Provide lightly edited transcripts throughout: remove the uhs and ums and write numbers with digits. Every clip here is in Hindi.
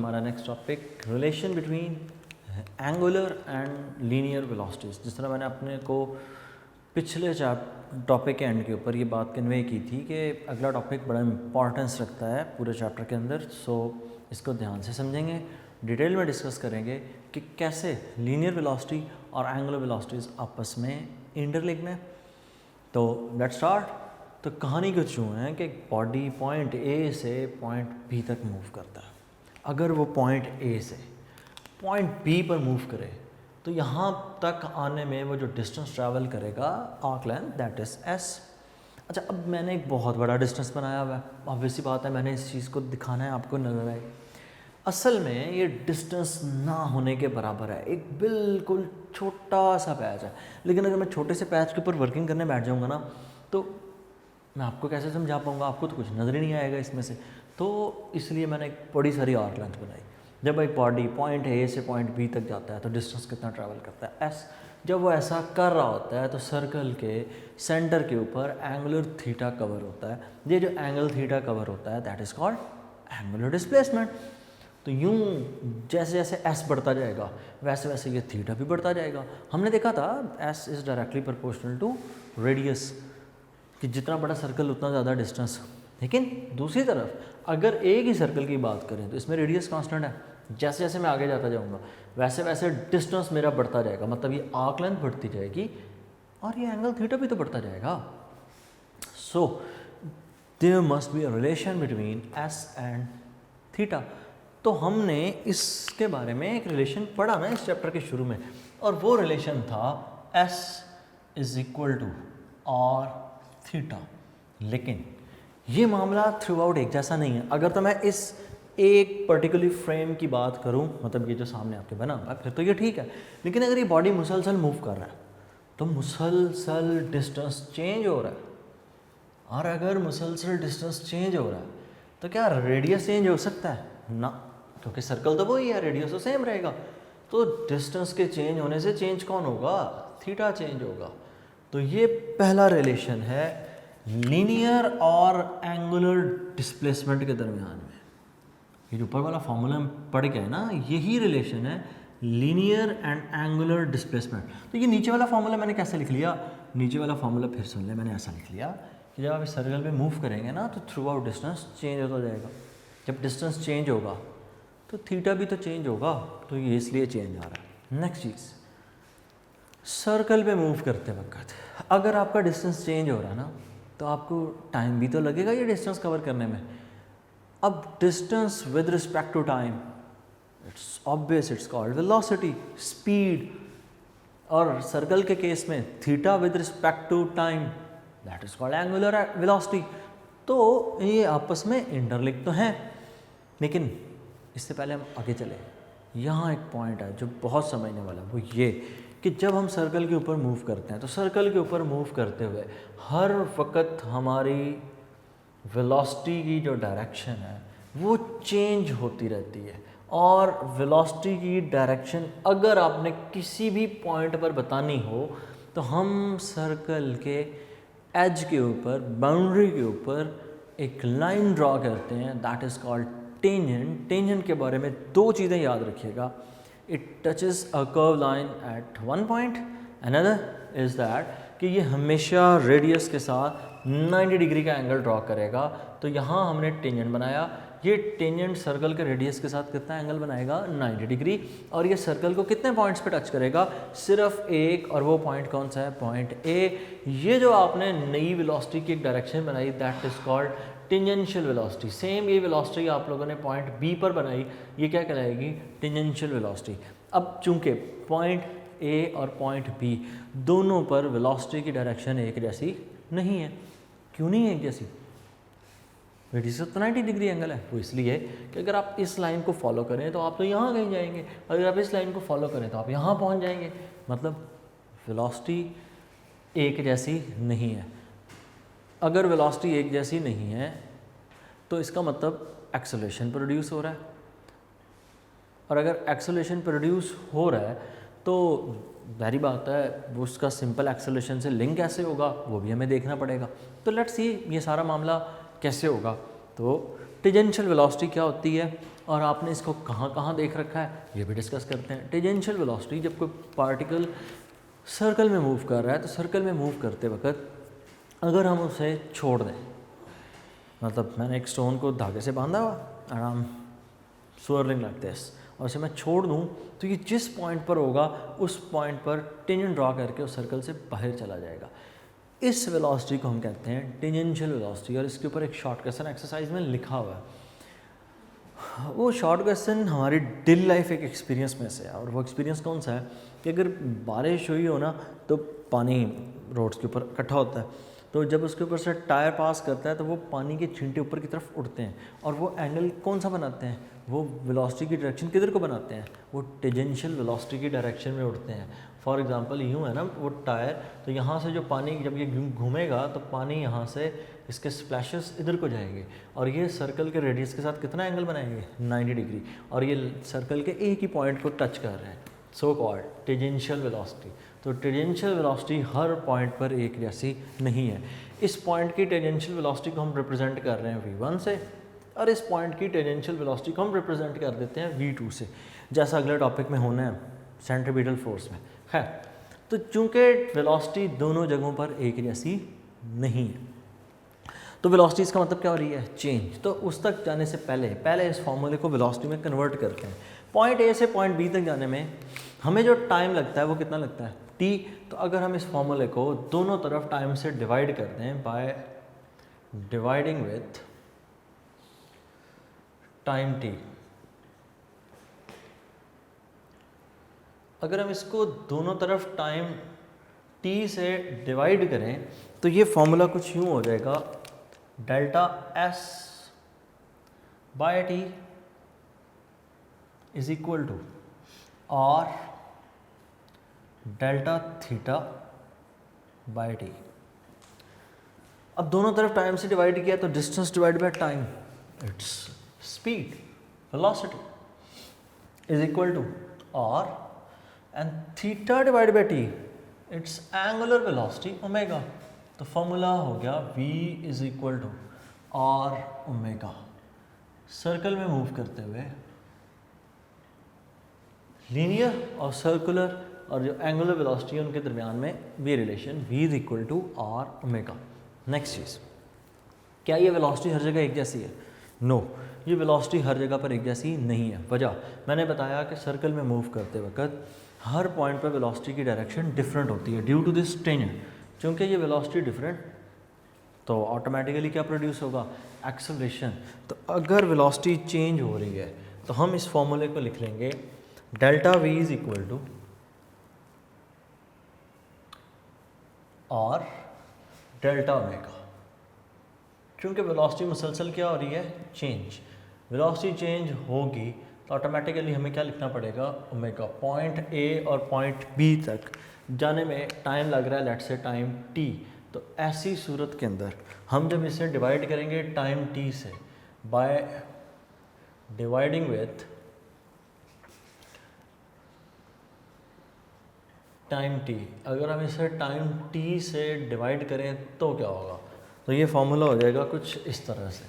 हमारा next topic relation between angular and linear velocities. जिस तरह मैंने अपने को पिछले टॉपिक के एंड के ऊपर ये बात कन्वे की थी कि अगला टॉपिक बड़ा इंपॉर्टेंस रखता है पूरे चैप्टर के अंदर, सो इसको ध्यान से समझेंगे, डिटेल में डिस्कस करेंगे कि कैसे लीनियर वेलोसिटी और एंगुलर वेलोसिटीज़ आपस में इंटरलिंक्ड हैं। तो लेट्स स्टार्ट। तो कहानी कुछ यूँ है कि बॉडी पॉइंट ए से पॉइंट बी तक मूव करता है। अगर वो पॉइंट ए से पॉइंट बी पर मूव करे तो यहाँ तक आने में वो जो डिस्टेंस ट्रैवल करेगा arc length that is S. अच्छा, अब मैंने एक बहुत बड़ा डिस्टेंस बनाया हुआ है, ऑब्वियसली बात है मैंने इस चीज़ को दिखाना है आपको नज़र आए। असल में ये डिस्टेंस ना होने के बराबर है, एक बिल्कुल छोटा सा पैच है। लेकिन अगर मैं छोटे से पैच के ऊपर वर्किंग करने बैठ जाऊँगा ना तो मैं आपको कैसे समझा पाऊँगा, आपको तो कुछ नज़र ही नहीं आएगा इसमें से। तो इसलिए मैंने एक बड़ी सारी आर्क लेंथ बनाई। जब एक बॉडी पॉइंट ए से पॉइंट बी तक जाता है तो डिस्टेंस कितना ट्रैवल करता है, एस। जब वो ऐसा कर रहा होता है तो सर्कल के सेंटर के ऊपर एंगुलर थीटा कवर होता है। ये जो एंगल थीटा कवर होता है that is called angular displacement. तो यूँ जैसे जैसे एस बढ़ता जाएगा वैसे वैसे ये थीटा भी बढ़ता जाएगा। हमने देखा था S is directly proportional to radius, कि जितना बड़ा सर्कल उतना ज़्यादा डिस्टेंस। लेकिन दूसरी तरफ अगर एक ही सर्कल की बात करें तो इसमें रेडियस कांस्टेंट है। जैसे जैसे मैं आगे जाता जाऊंगा वैसे वैसे डिस्टेंस मेरा बढ़ता जाएगा, मतलब ये आर्क लेंथ बढ़ती जाएगी और ये एंगल थीटा भी तो बढ़ता जाएगा। So there must be a relation between S and theta. तो हमने इसके बारे में एक रिलेशन पढ़ा ना इस चैप्टर के शुरू में, और वो रिलेशन था S is equal to R theta. लेकिन ये मामला थ्रू आउट एक जैसा नहीं है। अगर तो मैं इस एक पर्टिकुलर फ्रेम की बात करूं, मतलब ये जो सामने आपके बना हुआ है, फिर तो ये ठीक है। लेकिन अगर ये बॉडी मुसलसल मूव कर रहा है तो मुसलसल डिस्टेंस चेंज हो रहा है, और अगर मुसलसल डिस्टेंस चेंज हो रहा है तो क्या रेडियस चेंज हो सकता है? ना, क्योंकि सर्कल तो वही है, रेडियस तो सेम रहेगा। तो डिस्टेंस के चेंज होने से चेंज कौन होगा? थीटा चेंज होगा। तो ये पहला रिलेशन है लीनियर और एंगुलर डिस्प्लेसमेंट के दरमियान में। ये जो ऊपर वाला फॉर्मूला हम पढ़ गए ना, यही रिलेशन है लीनियर एंड एंगुलर डिस्प्लेसमेंट। तो ये नीचे वाला फॉर्मूला मैंने कैसे लिख लिया? नीचे वाला फॉर्मूला फिर सुन ले, मैंने ऐसा लिख लिया कि जब आप इस सर्कल पे मूव करेंगे ना तो थ्रू आउट डिस्टेंस चेंज होता जाएगा। जब डिस्टेंस चेंज होगा तो थीटा भी तो चेंज होगा, तो ये इसलिए चेंज आ रहा है। नेक्स्ट चीज़, सर्कल पे मूव करते वक्त अगर आपका डिस्टेंस चेंज हो रहा है ना तो आपको टाइम भी तो लगेगा ये डिस्टेंस कवर करने में। अब distance with respect to time, it's obvious, it's called velocity, speed. और सर्कल के केस में theta with respect to time that is called angular velocity. तो ये आपस में इंटरलिंक तो हैं। लेकिन इससे पहले हम आगे चले, यहाँ एक पॉइंट है जो बहुत समझने वाला, वो ये कि जब हम सर्कल के ऊपर मूव करते हैं तो सर्कल के ऊपर मूव करते हुए हर वक्त हमारी वेलोसिटी की जो डायरेक्शन है वो चेंज होती रहती है। और वेलोसिटी की डायरेक्शन अगर आपने किसी भी पॉइंट पर बतानी हो तो हम सर्कल के एज के ऊपर, बाउंड्री के ऊपर एक लाइन ड्रॉ करते हैं that is called tangent. Tangent के बारे में दो चीज़ें याद रखिएगा, it touches a curve line at one point, another is that कि ये हमेशा रेडियस के साथ 90 डिग्री का एंगल ड्रॉ करेगा। तो यहाँ हमने टेंजेंट बनाया, ये टेंजेंट सर्कल के रेडियस के साथ कितना एंगल बनाएगा? 90 डिग्री। और ये सर्कल को कितने पॉइंट्स पे टच करेगा? सिर्फ एक, और वो पॉइंट कौन सा है? Point A. ये जो आपने नई वेलोसिटी की एक डायरेक्शन बनाई that is called tangential velocity. Same ये वेलोसिटी आप लोगों ने पॉइंट बी पर बनाई, ये क्या कहलाएगी? Tangential velocity. अब चूंकि पॉइंट ए और पॉइंट बी दोनों पर वेलोसिटी की डायरेक्शन एक जैसी नहीं है। क्यों नहीं है एक जैसी? रेडियस तो 90 डिग्री एंगल है। वो इसलिए कि अगर आप इस लाइन को फॉलो करें तो आप तो यहाँ कहीं जाएंगे, अगर आप इस लाइन को फॉलो करें तो आप यहाँ पहुँच जाएंगे। मतलब वेलोसिटी एक जैसी नहीं है। अगर वेलोसिटी एक जैसी नहीं है तो इसका मतलब एक्सेलरेशन प्रोड्यूस हो रहा है, और अगर एक्सेलरेशन प्रोड्यूस हो रहा है तो जारी बात है वो उसका सिंपल एक्सेलरेशन से लिंक कैसे होगा वो भी हमें देखना पड़ेगा। तो लेट्स सी ये सारा मामला कैसे होगा। तो टेंजेंशियल वेलोसिटी क्या होती है और आपने इसको कहाँ कहाँ देख रखा है ये भी डिस्कस करते हैं। टेंजेंशियल वेलोसिटी, जब कोई पार्टिकल सर्कल में मूव कर रहा है तो सर्कल में मूव करते वक्त अगर हम उसे छोड़ दें, मतलब मैंने एक स्टोन को धागे से बांधा हुआ आराम swirling like this, और इसे मैं छोड़ दूं तो ये जिस पॉइंट पर होगा उस पॉइंट पर टेंजेंट ड्रॉ करके उस सर्कल से बाहर चला जाएगा। इस वेलोसिटी को हम कहते हैं टेंजेंशियल वेलोसिटी, और इसके ऊपर एक शॉर्ट क्वेश्चन एक्सरसाइज में लिखा हुआ है। वो शॉर्ट क्वेश्चन हमारी डेली लाइफ एक एक्सपीरियंस में से है, और वो एक्सपीरियंस कौन सा है कि अगर बारिश हुई हो ना तो पानी रोड्स के ऊपर इकट्ठा होता है, तो जब उसके ऊपर से टायर पास करता है तो वो पानी के छींटे ऊपर की तरफ उड़ते हैं, और वो एंगल कौन सा बनाते हैं, वो वेलोसिटी की डायरेक्शन किधर को बनाते हैं, वो टेंजेंशियल वेलोसिटी की डायरेक्शन में उड़ते हैं। फॉर एग्जांपल यूँ है ना वो टायर, तो यहाँ से जो पानी जब ये घूमेगा तो पानी यहाँ से इसके स्प्लैशेस इधर को जाएंगे, और ये सर्कल के रेडियस के साथ कितना एंगल बनाएंगे 90 डिग्री, और ये सर्कल के एक ही पॉइंट को टच कर रहे हैं, सो कॉल्ड टेंजेंशियल वेलोसिटी। तो टेंजेंशियल वेलोसिटी हर पॉइंट पर एक जैसी नहीं है। इस पॉइंट की टेंजेंशियल वेलोसिटी को हम रिप्रेजेंट कर रहे हैं v1 से, और इस पॉइंट की टेंजेंशियल वेलोसिटी को हम रिप्रेजेंट कर देते हैं v2 से, जैसा अगले टॉपिक में होना है सेंट्रीपिटल फोर्स में है। तो चूंकि वेलोसिटी दोनों जगहों पर एक जैसी नहीं है, तो वेलोसिटी इसका मतलब क्या हो रही है, चेंज। तो उस तक जाने से पहले इस फॉर्मूले को वेलोसिटी में कन्वर्ट करते हैं। पॉइंट ए से पॉइंट बी तक जाने में हमें जो टाइम लगता है वो कितना लगता है, t। तो अगर हम इस फॉर्मूले को दोनों तरफ टाइम से डिवाइड करते हैं by dividing with time t, अगर हम इसको दोनों तरफ टाइम t से डिवाइड करें तो ये फॉर्मूला कुछ यूँ हो जाएगा, delta s by T is equal to और डेल्टा थीटा बाय टी। अब दोनों तरफ टाइम से डिवाइड किया तो distance divide by time, it's speed velocity is equal to और and theta divide by T, it's angular velocity omega. तो फॉर्मूला हो गया v is equal to R omega. Circle में मूव करते हुए लीनियर और सर्कुलर और जो एंगुलर वेलोसिटी है उनके दरमियान में ये relation v is equal to R omega. Next चीज़, क्या ये वेलोसिटी हर जगह एक जैसी है? नो, ये वेलोसिटी हर जगह पर एक जैसी नहीं है। वजह मैंने बताया कि सर्कल में मूव करते वक्त हर पॉइंट पर वेलोसिटी की डायरेक्शन डिफरेंट होती है ड्यू टू दिस टेंजेंट। क्योंकि ये वेलोसिटी डिफरेंट तो ऑटोमेटिकली क्या प्रोड्यूस होगा, एक्सेलरेशन। तो अगर वेलोसिटी चेंज हो रही है तो हम इस फॉर्मूले को लिख लेंगे, delta v is equal to और डेल्टा ओमेगा। क्योंकि वेलोसिटी मुसलसल क्या हो रही है, चेंज। वेलोसिटी चेंज होगी तो ऑटोमेटिकली हमें क्या लिखना पड़ेगा, ओमेगा। पॉइंट ए और पॉइंट बी तक जाने में टाइम लग रहा है, लेट्स से टाइम t। तो ऐसी सूरत के अंदर हम जब इसे डिवाइड करेंगे टाइम t से by dividing with time t, अगर हम इसे टाइम t से डिवाइड करें तो क्या होगा, तो ये फॉर्मूला हो जाएगा कुछ इस तरह से,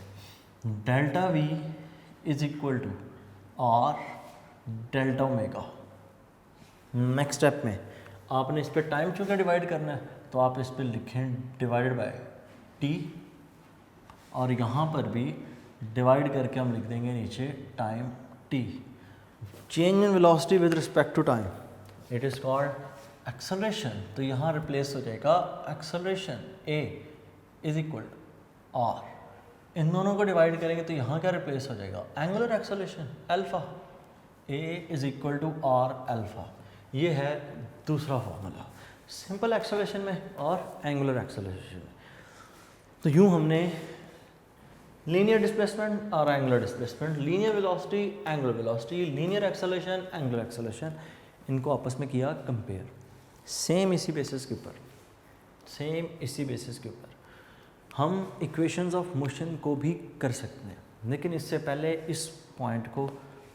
delta v is equal to और डेल्टा ओमेगा। नेक्स्ट स्टेप में आपने इस पर टाइम चूँकि डिवाइड करना है तो आप इस पर लिखें डिवाइडेड बाय t, और यहाँ पर भी डिवाइड करके हम लिख देंगे नीचे time t। Change in velocity with respect to time, it is called acceleration. तो यहाँ रिप्लेस हो जाएगा acceleration a is equal to r। इन दोनों को डिवाइड करेंगे तो यहाँ क्या रिप्लेस हो जाएगा, angular acceleration alpha, a is equal to r alpha. ये है दूसरा फॉर्मूला सिंपल एक्सेलरेशन में और एंगुलर एक्सेलरेशन में। तो यूँ हमने लीनियर डिस्प्लेसमेंट और angular displacement, linear velocity angular velocity, linear acceleration angular acceleration, इनको आपस में किया कंपेयर। सेम इसी बेसिस के ऊपर हम इक्वेशंस ऑफ मोशन को भी कर सकते हैं, लेकिन इससे पहले इस पॉइंट को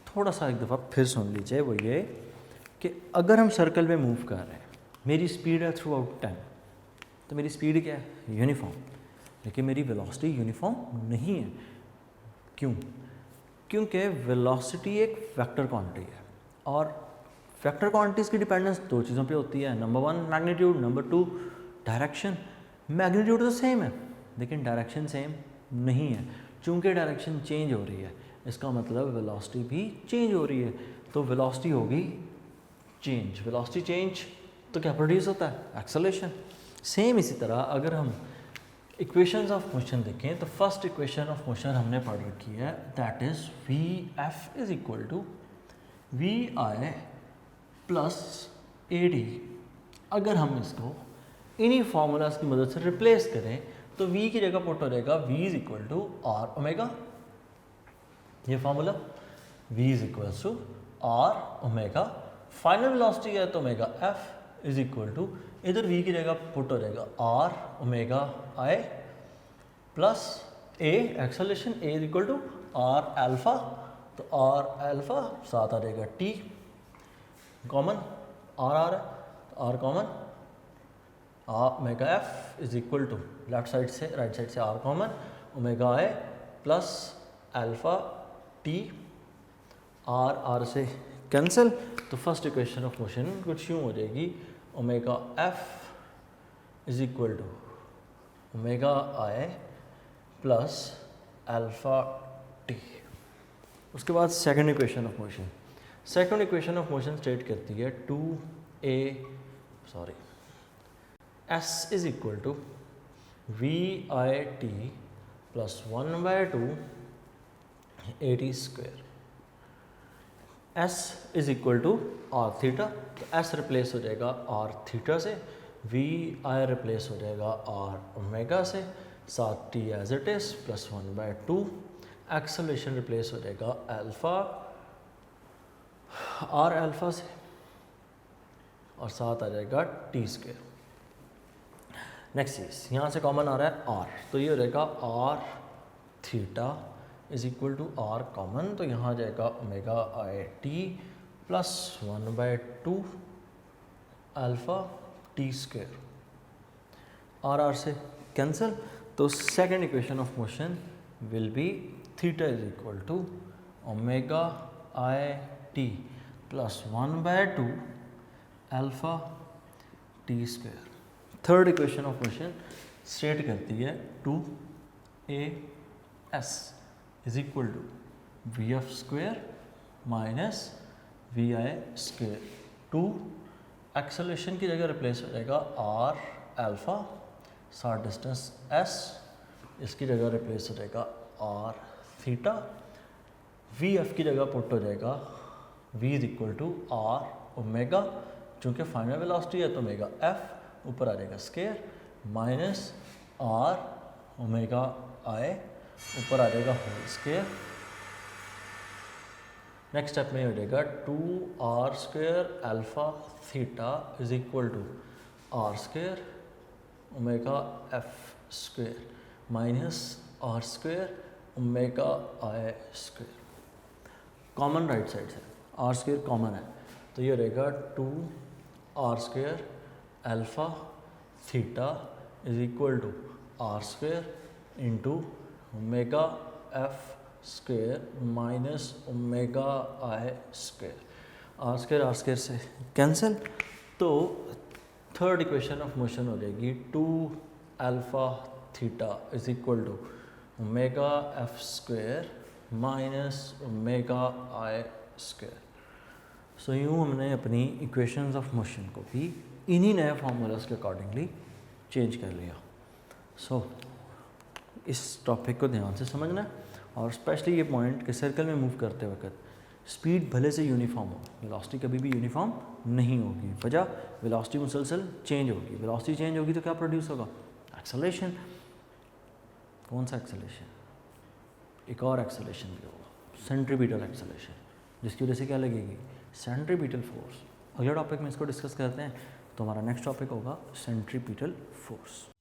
थोड़ा सा एक दफ़ा फिर सुन लीजिए। वो ये कि अगर हम सर्कल में मूव कर रहे हैं, मेरी स्पीड है थ्रू आउट टाइम, तो मेरी स्पीड क्या है, यूनिफॉर्म, लेकिन मेरी वेलोसिटी यूनिफॉर्म नहीं है। क्यों? क्योंकि वेलोसिटी एक वेक्टर क्वांटिटी है और वेक्टर क्वांटिटीज़ की डिपेंडेंस दो चीज़ों पे होती है, number one magnitude, number two direction. Magnitude तो सेम है लेकिन डायरेक्शन सेम नहीं है, चूँकि डायरेक्शन चेंज हो रही है इसका मतलब वेलोसिटी भी चेंज हो रही है, तो वेलोसिटी होगी चेंज। वेलोसिटी चेंज तो क्या प्रोड्यूस होता है? एक्सेलरेशन। सेम इसी तरह अगर हम इक्वेशंस ऑफ मोशन देखें तो फर्स्ट इक्वेशन ऑफ मोशन हमने पढ़ रखी है, that is V F is equal to V I plus A D. अगर हम इसको इन्हीं फार्मूलाज की मदद से रिप्लेस करें तो v की जगह पुट हो जाएगा v is equal to R omega. ये formula v is equal to R omega, final velocity है तो omega f is equal to, इधर v की जगह पुट हो जाएगा R omega I plus A acceleration A is equal to R alpha, तो आर एल्फा साथ आ जाएगा t कॉमन, आर है तो R common, omega F is equal to left side से राइट साइड से are common, omega I plus alpha T, R R से कैंसिल। तो फर्स्ट इक्वेशन ऑफ मोशन कुछ यूँ हो जाएगी, omega F is equal to omega I plus alpha T. उसके बाद second equation of motion, second equation of motion state करती है S is equal to V I T plus 1/2 A T square. S is equal to R theta, तो S रिप्लेस हो जाएगा आर थीटा से, वी आई रिप्लेस हो जाएगा आर ओमेगा से, साथ T as it is plus 1/2, acceleration replace हो जाएगा एल्फा आर एल्फा से और साथ आ जाएगा टी स्क्वेयर। नेक्स्ट चीज़ यहाँ से कॉमन आ रहा है आर, तो ये हो जाएगा R theta is equal to R common, तो यहाँ आ जाएगा omega I T plus 1/2 alpha T square, R R से कैंसिल। तो second equation of motion will be theta is equal to omega I T plus 1/2 alpha T square. Third equation of motion state करती है 2as is equal to V F square minus V I square. 2 acceleration की जगह रिप्लेस हो जाएगा आर एल्फा, साथ डिस्टेंस s, इसकी जगह रिप्लेस हो जाएगा आर थीटा, वी एफ की जगह पुट हो जाएगा v is equal to R omega, चूँकि फाइनल वेलोसिटी है तो ओमेगा f ऊपर आ जाएगा square minus R omega I ऊपर आ जाएगा होल स्क्वायर। नेक्स्ट स्टेप में हो जाएगा 2r square alpha theta is equal to R square omega F square minus R square omega I square. Common right side से आर स्क्वायर कॉमन है तो ये रहेगा 2r square alpha theta is equal to R square into omega F square minus omega I square, R square से कैंसिल। तो थर्ड इक्वेशन ऑफ मोशन हो जाएगी 2 alpha theta is equal to omega F square minus omega I square. So यूँ हमने अपनी इक्वेशंस ऑफ मोशन को भी इन्हीं नए फार्मूलाज के अकॉर्डिंगली चेंज कर लिया। सो इस टॉपिक को ध्यान से समझना है और स्पेशली ये पॉइंट कि सर्कल में मूव करते वक्त स्पीड भले से यूनिफॉर्म हो, वेलोसिटी कभी भी यूनिफॉर्म नहीं होगी। वजह वेलोसिटी मुसलसल चेंज होगी, वेलोसिटी चेंज होगी तो क्या प्रोड्यूस होगा? एक्सेलरेशन। कौन सा एक्सेलरेशन? एक और एक्सेलरेशन भी होगा, सेंट्रीपिटल एक्सेलरेशन, जिसकी वजह से क्या लगेगी? Centripetal force. अगले टॉपिक में इसको डिस्कस करते हैं, तो हमारा नेक्स्ट टॉपिक होगा सेंट्रीपिटल फोर्स।